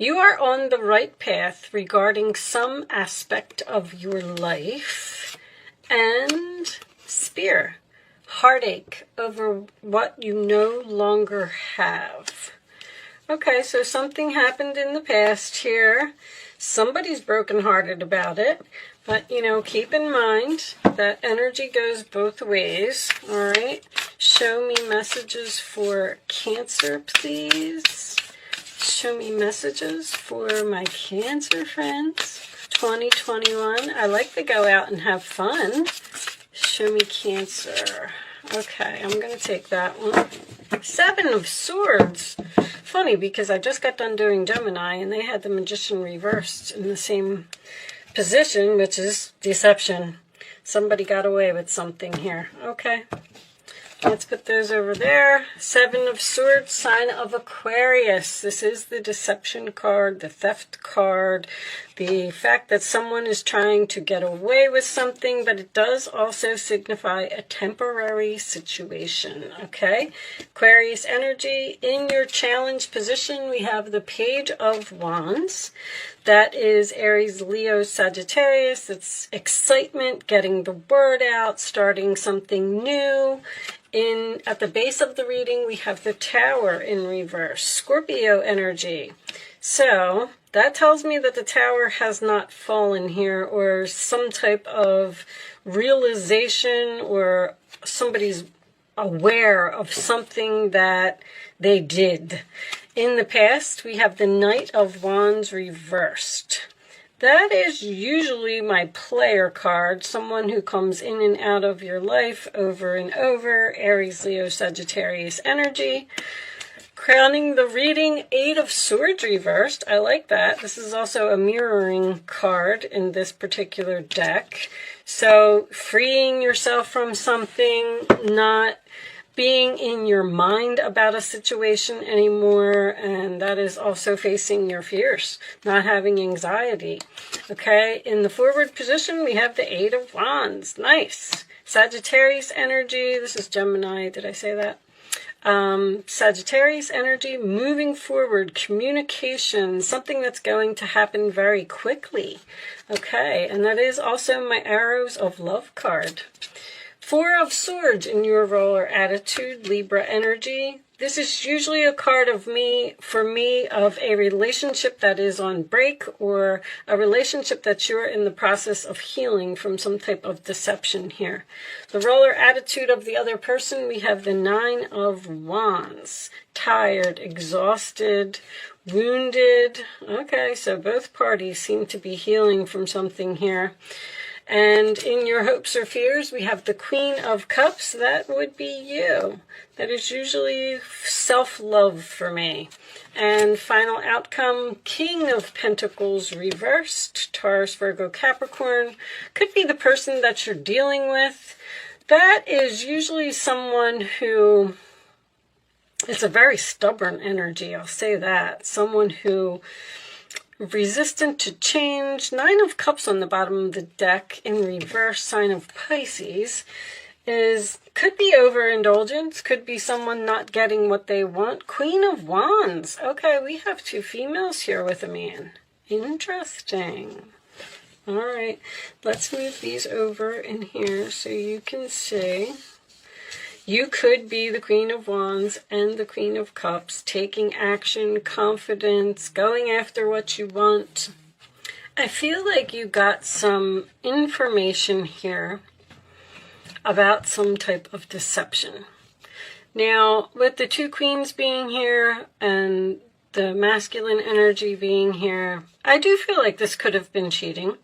You are on the right path regarding some aspect of your life. And Spear, heartache over what you no longer have. Okay, so something happened in the past here. Somebody's brokenhearted about it. But, you know, keep in mind that energy goes both ways. All right. Show me messages for Cancer, please. Show me messages for my Cancer friends. 2021. I like to go out and have fun. Show me Cancer. Okay, I'm going to take that one. 7 of Swords. Funny, because I just got done doing Gemini, and they had the Magician reversed in the same position, which is deception. Somebody got away with something here. Okay. Let's put those over there. 7 of Swords, sign of Aquarius. This is the deception card, the theft card, the fact that someone is trying to get away with something, but it does also signify a temporary situation, okay? Aquarius energy, in your challenge position, we have the Page of Wands. That is Aries, Leo, Sagittarius. It's excitement, getting the word out, starting something new. At the base of the reading, we have the Tower in reverse, Scorpio energy. So that tells me that the Tower has not fallen here, or some type of realization, or somebody's aware of something that they did. In the past, we have the Knight of Wands reversed. That is usually my player card, someone who comes in and out of your life over and over, Aries, Leo, Sagittarius energy. Crowning the reading, 8 of Swords reversed. I like that. This is also a mirroring card in this particular deck. So freeing yourself from something, not being in your mind about a situation anymore, and that is also facing your fears, not having anxiety. Okay, in the forward position, we have the 8 of Wands. Nice. Sagittarius energy. This is Gemini. Did I say that? Sagittarius energy, moving forward, communication, something that's going to happen very quickly. Okay, and that is also my Arrows of Love card. 4 of Swords in your role or attitude, Libra energy. This is usually a card of for me, of a relationship that is on break, or a relationship that you're in the process of healing from some type of deception here. The role or attitude of the other person, we have the 9 of Wands. Tired, exhausted, wounded. Okay, so both parties seem to be healing from something here. And in your hopes or fears, we have the Queen of Cups. That would be you. That is usually self-love for me. And final outcome, King of Pentacles reversed, Taurus, Virgo, Capricorn. Could be the person that you're dealing with. That is usually someone who, it's a very stubborn energy, I'll say that. Someone who resistant to change. 9 of Cups on the bottom of the deck in reverse, sign of Pisces, could be overindulgence, could be someone not getting what they want. Queen of Wands. Okay, we have 2 females here with a man. Interesting. All right, let's move these over in here so you can see. You could be the Queen of Wands and the Queen of Cups, taking action, confidence, going after what you want. I feel like you got some information here about some type of deception. Now, with the 2 queens being here and the masculine energy being here, I do feel like this could have been cheating.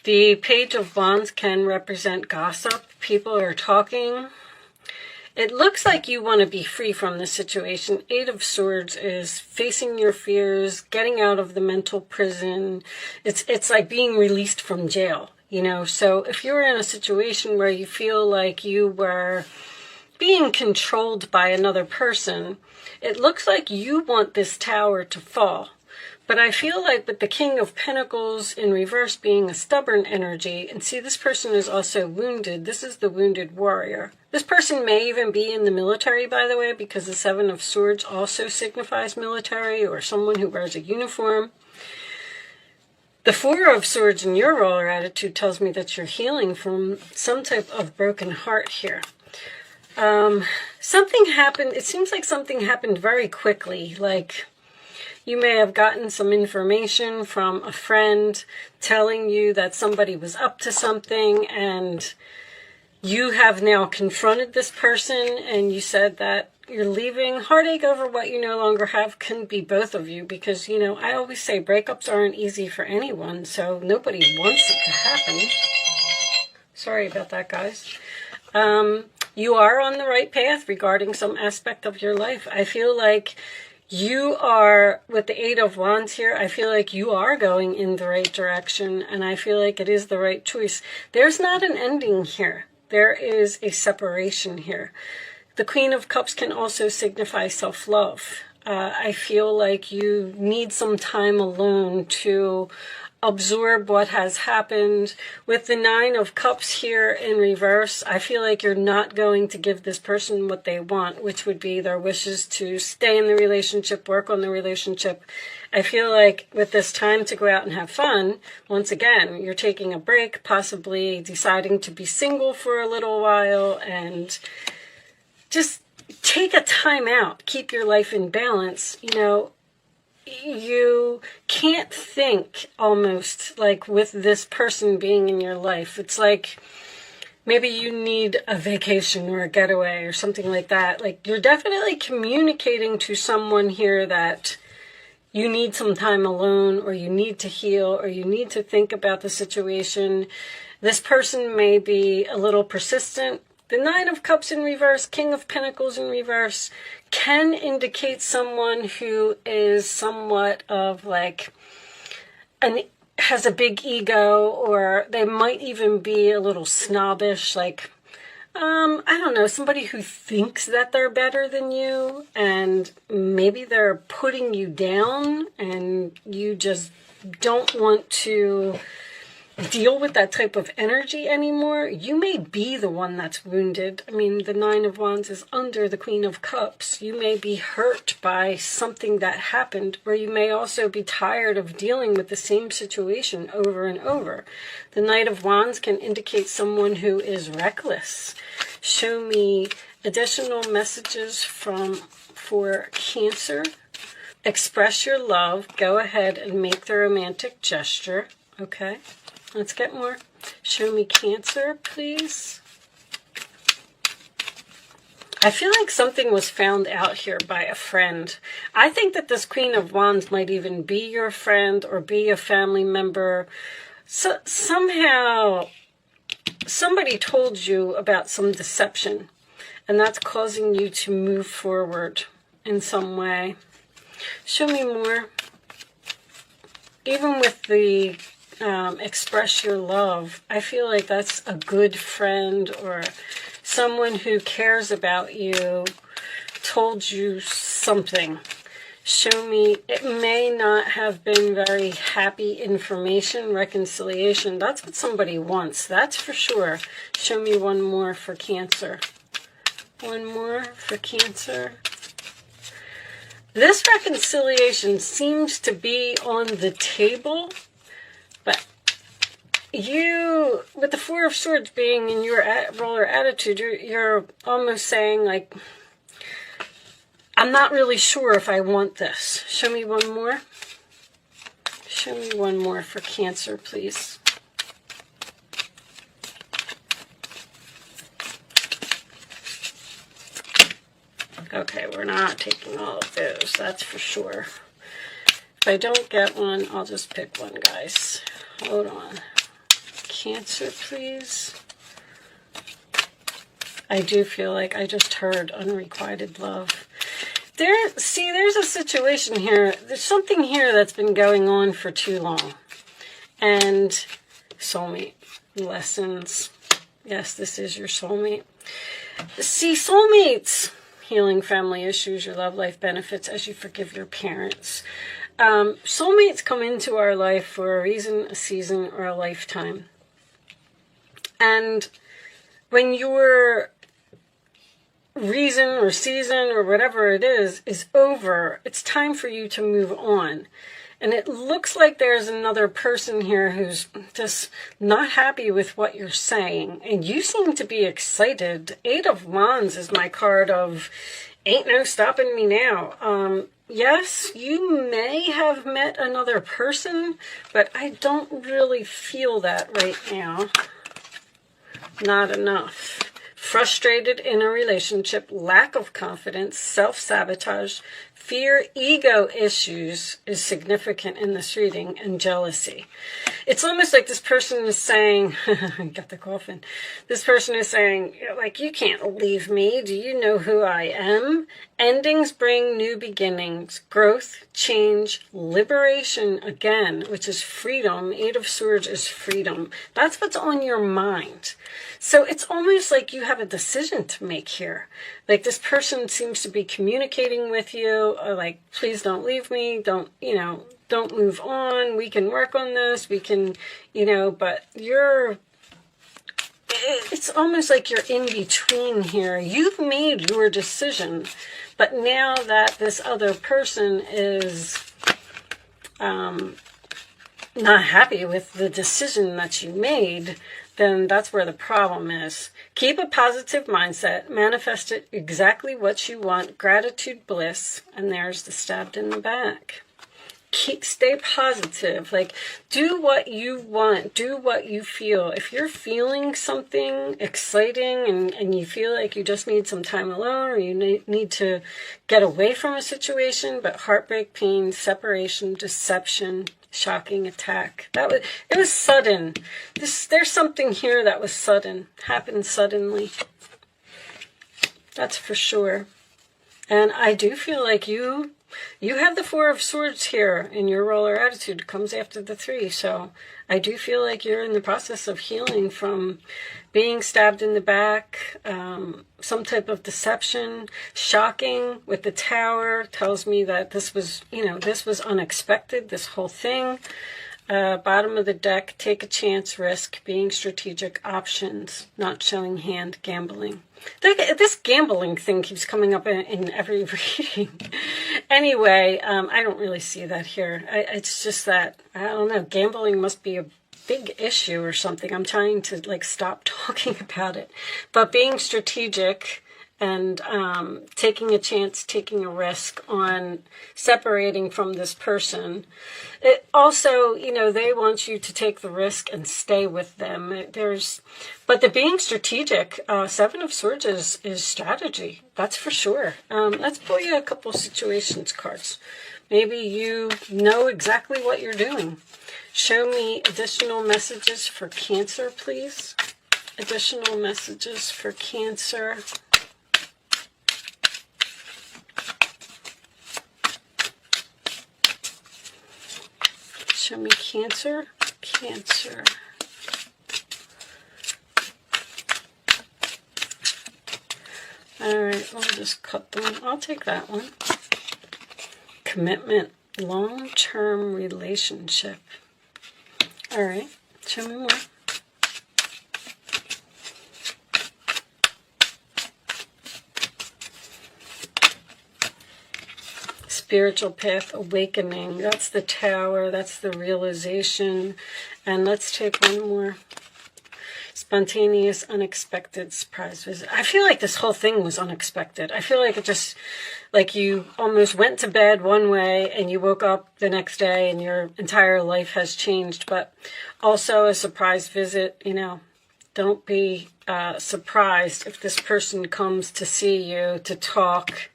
The Page of Wands can represent gossip. People are talking. It looks like you want to be free from this situation. 8 of Swords is facing your fears, getting out of the mental prison. It's like being released from jail, you know. So if you're in a situation where you feel like you were being controlled by another person, it looks like you want this tower to fall. But I feel like with the King of Pentacles in reverse being a stubborn energy, and see, this person is also wounded. This is the wounded warrior. This person may even be in the military, by the way, because the Seven of Swords also signifies military or someone who wears a uniform. The Four of Swords in your roller attitude tells me that you're healing from some type of broken heart here. Something happened. It seems like something happened very quickly. Like you may have gotten some information from a friend telling you that somebody was up to something, and you have now confronted this person and you said that you're leaving. Heartache over what you no longer have can be both of you, because, you know, I always say breakups aren't easy for anyone, so nobody wants it to happen. Sorry about that, guys. You are on the right path regarding some aspect of your life. I feel like you are, with the Eight of Wands here, I feel like you are going in the right direction, and I feel like it is the right choice. There's not an ending here. There is a separation here. The Queen of Cups can also signify self-love. I feel like you need some time alone to absorb what has happened. With the Nine of Cups here in reverse, I feel like you're not going to give this person what they want, which would be their wishes to stay in the relationship, work on the relationship. I feel like with this time to go out and have fun, once again, you're taking a break, possibly deciding to be single for a little while, and just take a time out. Keep your life in balance. You know, you can't think almost like with this person being in your life. It's like maybe you need a vacation or a getaway or something like that. Like you're definitely communicating to someone here that you need some time alone, or you need to heal, or you need to think about the situation. This person may be a little persistent. The Nine of Cups in reverse, King of Pentacles in reverse, can indicate someone who is somewhat of like, has a big ego, or they might even be a little snobbish, like, I don't know, somebody who thinks that they're better than you, and maybe they're putting you down, and you just don't want to deal with that type of energy anymore. You may be the one that's wounded. I mean, the Nine of Wands is under the Queen of Cups. You may be hurt by something that happened, or you may also be tired of dealing with the same situation over and over. The Knight of Wands can indicate someone who is reckless. Show me additional messages for Cancer. Express your love. Go ahead and make the romantic gesture. Okay. Let's get more. Show me Cancer, please. I feel like something was found out here by a friend. I think that this Queen of Wands might even be your friend or be a family member. So somehow somebody told you about some deception, and that's causing you to move forward in some way. Show me more. Even with the express your love, I feel like that's a good friend or someone who cares about you told you something. Show me, it may not have been very happy information, reconciliation. That's what somebody wants, that's for sure. Show me one more for Cancer. One more for Cancer. This reconciliation seems to be on the table. But you, with the Four of Swords being in your roller attitude, you're almost saying, like, I'm not really sure if I want this. Show me one more. Show me one more for Cancer, please. Okay, we're not taking all of those, that's for sure. If I don't get one, I'll just pick one, guys. Hold on. Cancer, please. I do feel like I just heard unrequited love. See, there's a situation here. There's something here that's been going on for too long. And soulmate lessons. Yes, this is your soulmate. See, soulmates, healing family issues, your love life benefits as you forgive your parents. Soulmates come into our life for a reason, a season, or a lifetime. And when your reason or season or whatever it is over, it's time for you to move on. And it looks like there's another person here who's just not happy with what you're saying. And you seem to be excited. 8 of Wands is my card of ain't no stopping me now. Yes, you may have met another person, but I don't really feel that right now. Not enough. Frustrated in a relationship, lack of confidence, self-sabotage, fear, ego issues is significant in this reading, and jealousy. It's almost like this person is saying, got the coffin. This person is saying, like, you can't leave me. Do you know who I am? Endings bring new beginnings, growth, change, liberation again, which is freedom. 8 of Swords is freedom. That's what's on your mind. So it's almost like you have a decision to make here. Like this person seems to be communicating with you, like, please don't leave me, don't move on, we can work on this, we can, but it's almost like you're in between here. You've made your decision, but now that this other person is not happy with the decision that you made, then that's where the problem is. Keep a positive mindset. Manifest it exactly what you want. Gratitude, bliss. And there's the stabbed in the back. Stay positive. Like, do what you want. Do what you feel. If you're feeling something exciting and you feel like you just need some time alone, or you need to get away from a situation, but heartbreak, pain, separation, deception, shocking attack. It was sudden. There's something here that was sudden. Happened suddenly. That's for sure. And I do feel like you have the 4 of Swords here in your roller attitude. It comes after the 3. So I do feel like you're in the process of healing from being stabbed in the back, some type of deception. Shocking with the Tower tells me that this was unexpected, this whole thing. Bottom of the deck, take a chance, risk, being strategic, options, not showing hand, gambling. This gambling thing keeps coming up in every reading. Anyway, I don't really see that here. It's just that, I don't know, gambling must be a big issue or something. I'm trying to stop talking about it. But being strategic and taking a chance, taking a risk on separating from this person. It also, they want you to take the risk and stay with them. But the being strategic, 7 of Swords is strategy. That's for sure. Let's pull you a couple situations cards. Maybe you know exactly what you're doing. Show me additional messages for Cancer, please. Additional messages for Cancer. Show me Cancer. Cancer. All right, I'll just cut them. I'll take that one. Commitment. Long-term relationship. All right, show me more. Spiritual path, awakening. That's the Tower. That's the realization. And let's take one more. Spontaneous, unexpected, surprise visit. I feel like this whole thing was unexpected. I feel like it just, like you almost went to bed one way and you woke up the next day and your entire life has changed. But also a surprise visit, don't be surprised if this person comes to see you, to talk,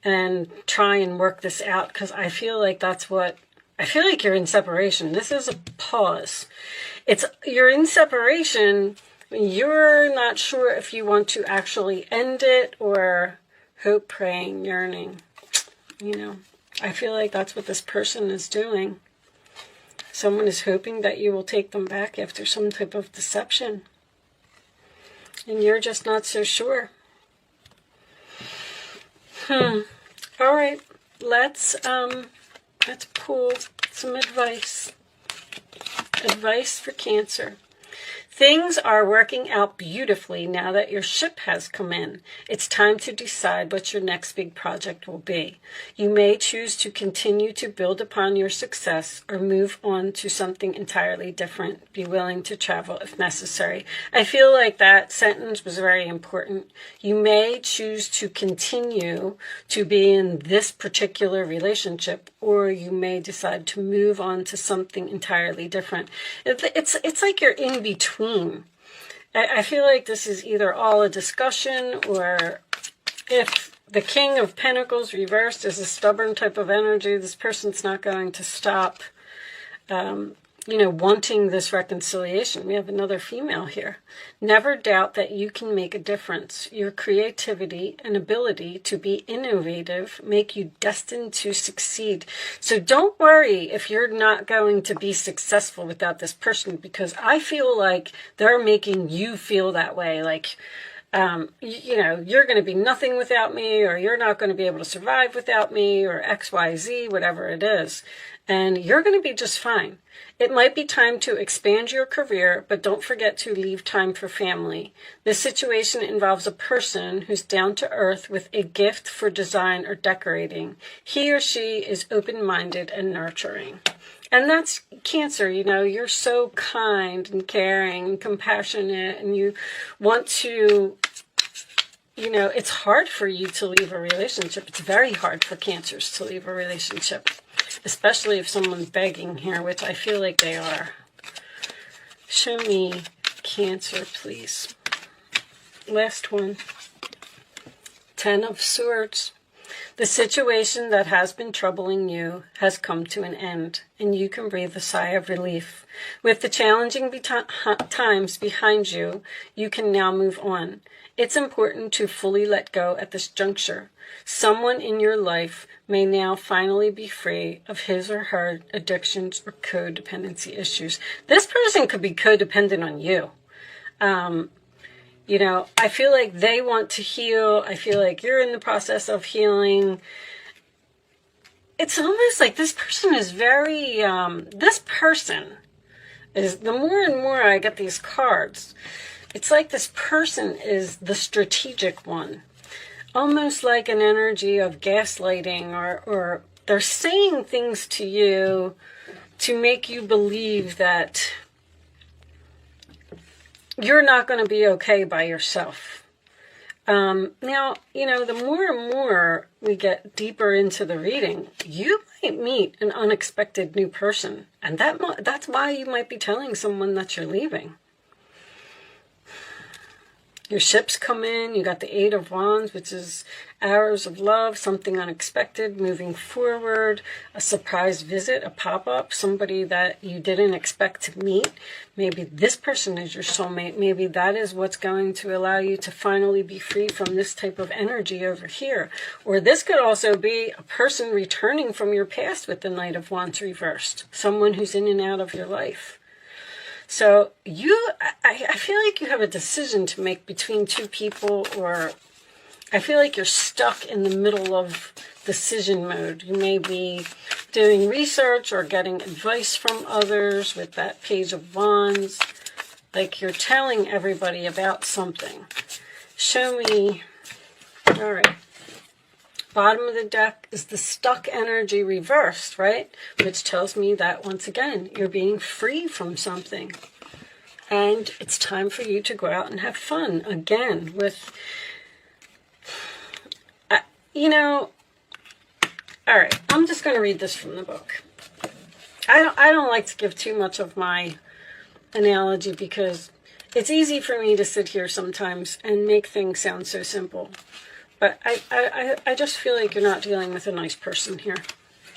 and try and work this out, because I feel like I feel like you're in separation. This is a pause. You're in separation. You're not sure if you want to actually end it or hope, praying, yearning. I feel like that's what this person is doing. Someone is hoping that you will take them back after some type of deception. And you're just not so sure. All right, let's Let's pull some advice. Advice for Cancer. Things are working out beautifully now that your ship has come in. It's time to decide what your next big project will be. You may choose to continue to build upon your success or move on to something entirely different. Be willing to travel if necessary. I feel like that sentence was very important. You may choose to continue to be in this particular relationship, or you may decide to move on to something entirely different. It's like you're in between. I feel like this is either all a discussion, or if the King of Pentacles reversed is a stubborn type of energy, this person's not going to stop, wanting this reconciliation. We have another female here. Never doubt that you can make a difference. Your creativity and ability to be innovative make you destined to succeed. So don't worry if you're not going to be successful without this person, because I feel like they're making you feel that way. Like, you're going to be nothing without me, or you're not going to be able to survive without me, or X, Y, Z, whatever it is. And you're going to be just fine. It might be time to expand your career, but don't forget to leave time for family. This situation involves a person who's down to earth with a gift for design or decorating. He or she is open-minded and nurturing. And that's Cancer. You're so kind and caring and compassionate, and you want to, it's hard for you to leave a relationship. It's very hard for Cancers to leave a relationship, especially if someone's begging here, which I feel like they are. Show me Cancer, please. Last one. 10 of Swords. The situation that has been troubling you has come to an end, and you can breathe a sigh of relief. With the challenging times behind you, you can now move on. It's important to fully let go at this juncture. Someone in your life may now finally be free of his or her addictions or codependency issues. This person could be codependent on you. I feel like they want to heal. I feel like you're in the process of healing. It's almost like this person is very, the more and more I get these cards, it's like this person is the strategic one. Almost like an energy of gaslighting, or they're saying things to you to make you believe that you're not going to be okay by yourself. Now, the more and more we get deeper into the reading, you might meet an unexpected new person. And that's why you might be telling someone that you're leaving. Your ships come in, you got the 8 of Wands, which is arrows of love, something unexpected, moving forward, a surprise visit, a pop-up, somebody that you didn't expect to meet. Maybe this person is your soulmate. Maybe that is what's going to allow you to finally be free from this type of energy over here. Or this could also be a person returning from your past with the Knight of Wands reversed, someone who's in and out of your life. So I feel like you have a decision to make between two people, or I feel like you're stuck in the middle of decision mode. You may be doing research or getting advice from others with that Page of Wands. Like you're telling everybody about something. Show me. All right. Bottom of the deck is the stuck energy reversed, right? Which tells me that, once again, you're being free from something. And it's time for you to go out and have fun again with, all right, I'm just going to read this from the book. I don't like to give too much of my analogy, because it's easy for me to sit here sometimes and make things sound so simple. But I just feel like you're not dealing with a nice person here.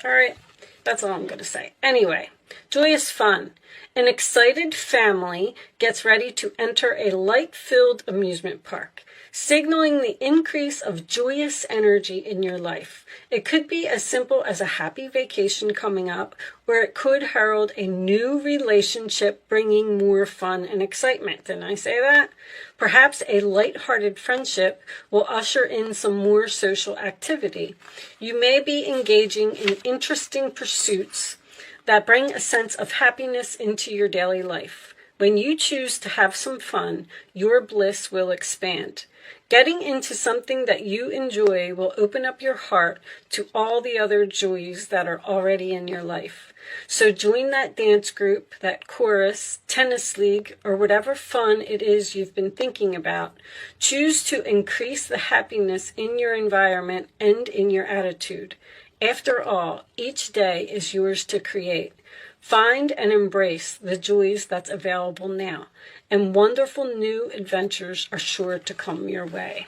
All right, that's all I'm going to say. Anyway, joyous fun. An excited family gets ready to enter a light-filled amusement park. signaling the increase of joyous energy in your life. It could be as simple as a happy vacation coming up, or it could herald a new relationship bringing more fun and excitement. Didn't I say that? Perhaps a light-hearted friendship will usher in some more social activity. You may be engaging in interesting pursuits that bring a sense of happiness into your daily life. When you choose to have some fun, your bliss will expand. Getting into something that you enjoy will open up your heart to all the other joys that are already in your life. So join that dance group, that chorus, tennis league, or whatever fun it is you've been thinking about. Choose to increase the happiness in your environment and in your attitude. After all, each day is yours to create. Find and embrace the joys that's available now, and wonderful new adventures are sure to come your way.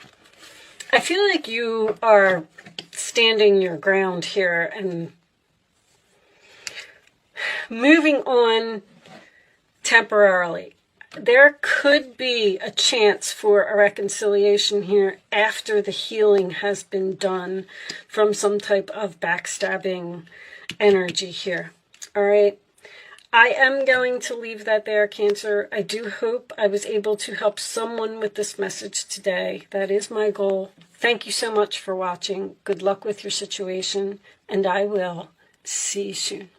I feel like you are standing your ground here and moving on temporarily. There could be a chance for a reconciliation here after the healing has been done from some type of backstabbing energy here. All right. I am going to leave that there, Cancer. I do hope I was able to help someone with this message today. That is my goal. Thank you so much for watching. Good luck with your situation, and I will see you soon.